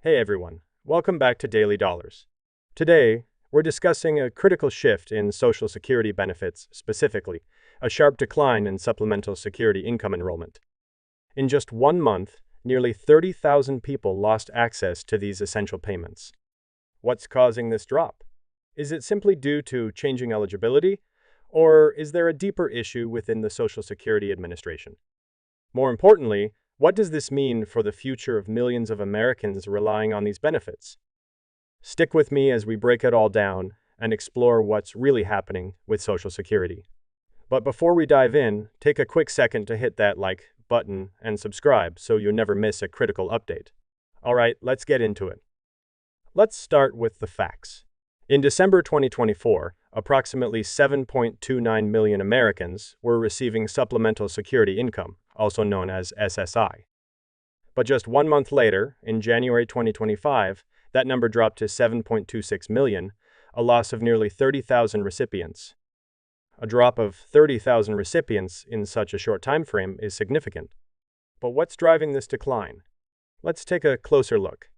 Hey everyone, welcome back to Daily Dollars. Today, we're discussing a critical shift in Social Security benefits, specifically, a sharp decline in Supplemental Security Income enrollment. In just 1 month, nearly 30,000 people lost access to these essential payments. What's causing this drop? Is it simply due to changing eligibility, or is there a deeper issue within the Social Security Administration? More importantly, what does this mean for the future of millions of Americans relying on these benefits? Stick with me as we break it all down and explore what's really happening with Social Security. But before we dive in, take a quick second to hit that like button and subscribe so you never miss a critical update. All right, let's get into it. Let's start with the facts. In December 2024, approximately 7.29 million Americans were receiving Supplemental Security Income, also known as SSI. But just 1 month later, in January 2025, that number dropped to 7.26 million, a loss of nearly 30,000 recipients. A drop of 30,000 recipients in such a short time frame is significant. But what's driving this decline? Let's take a closer look.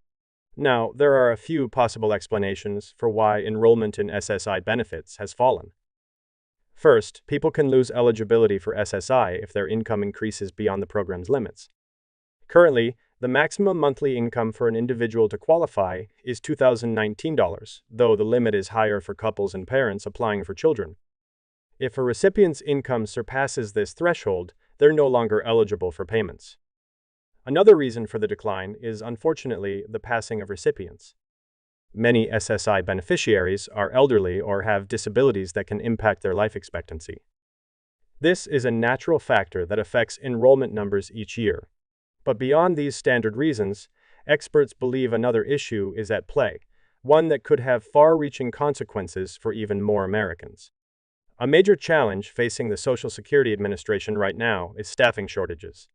Now, there are a few possible explanations for why enrollment in SSI benefits has fallen. First, people can lose eligibility for SSI if their income increases beyond the program's limits. Currently, the maximum monthly income for an individual to qualify is $2,019, though the limit is higher for couples and parents applying for children. If a recipient's income surpasses this threshold, they're no longer eligible for payments. Another reason for the decline is, unfortunately, the passing of recipients. Many SSI beneficiaries are elderly or have disabilities that can impact their life expectancy. This is a natural factor that affects enrollment numbers each year. But beyond these standard reasons, experts believe another issue is at play, one that could have far-reaching consequences for even more Americans. A major challenge facing the Social Security Administration right now is staffing shortages.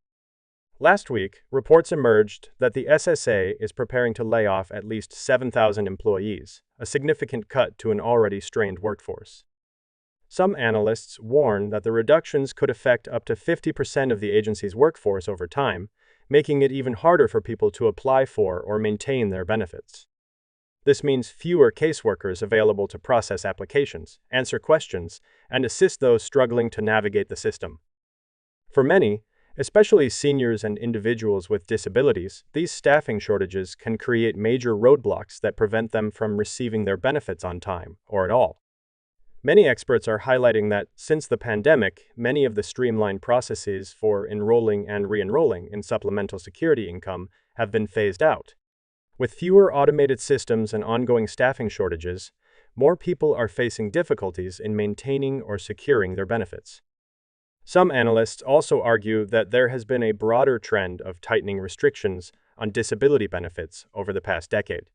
Last week, reports emerged that the SSA is preparing to lay off at least 7,000 employees, a significant cut to an already strained workforce. Some analysts warn that the reductions could affect up to 50% of the agency's workforce over time, making it even harder for people to apply for or maintain their benefits. This means fewer caseworkers available to process applications, answer questions, and assist those struggling to navigate the system. For many, especially seniors and individuals with disabilities, these staffing shortages can create major roadblocks that prevent them from receiving their benefits on time or at all. Many experts are highlighting that since the pandemic, many of the streamlined processes for enrolling and re-enrolling in Supplemental Security Income have been phased out. With fewer automated systems and ongoing staffing shortages, more people are facing difficulties in maintaining or securing their benefits. Some analysts also argue that there has been a broader trend of tightening restrictions on disability benefits over the past decade.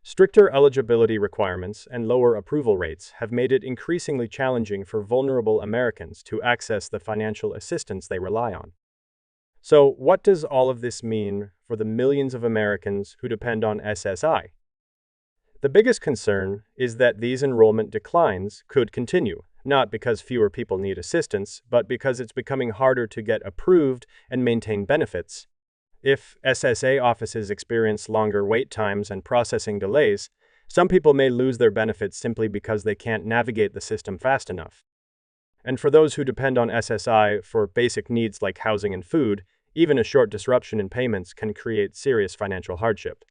Stricter eligibility requirements and lower approval rates have made it increasingly challenging for vulnerable Americans to access the financial assistance they rely on. So, what does all of this mean for the millions of Americans who depend on SSI? The biggest concern is that these enrollment declines could continue, not because fewer people need assistance, but because it's becoming harder to get approved and maintain benefits. If SSA offices experience longer wait times and processing delays, some people may lose their benefits simply because they can't navigate the system fast enough. And for those who depend on SSI for basic needs like housing and food, even a short disruption in payments can create serious financial hardship.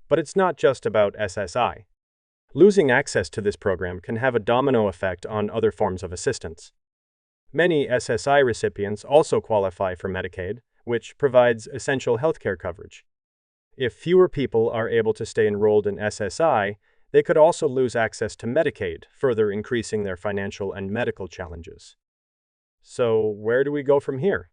But it's not just about SSI. Losing access to this program can have a domino effect on other forms of assistance. Many SSI recipients also qualify for Medicaid, which provides essential healthcare coverage. If fewer people are able to stay enrolled in SSI, they could also lose access to Medicaid, further increasing their financial and medical challenges. So, where do we go from here?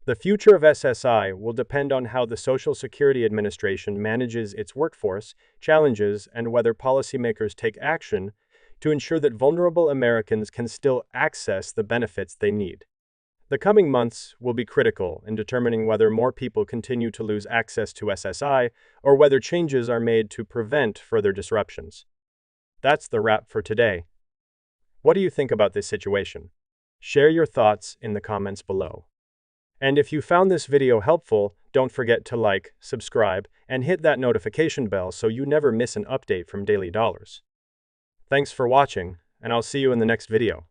The future of SSI will depend on how the Social Security Administration manages its workforce, challenges, and whether policymakers take action to ensure that vulnerable Americans can still access the benefits they need. The coming months will be critical in determining whether more people continue to lose access to SSI or whether changes are made to prevent further disruptions. That's the wrap for today. What do you think about this situation? Share your thoughts in the comments below. And if you found this video helpful, Don't forget to like, subscribe, and hit that notification bell so you never miss an update from Daily Dollars. Thanks for watching, and I'll see you in the next video.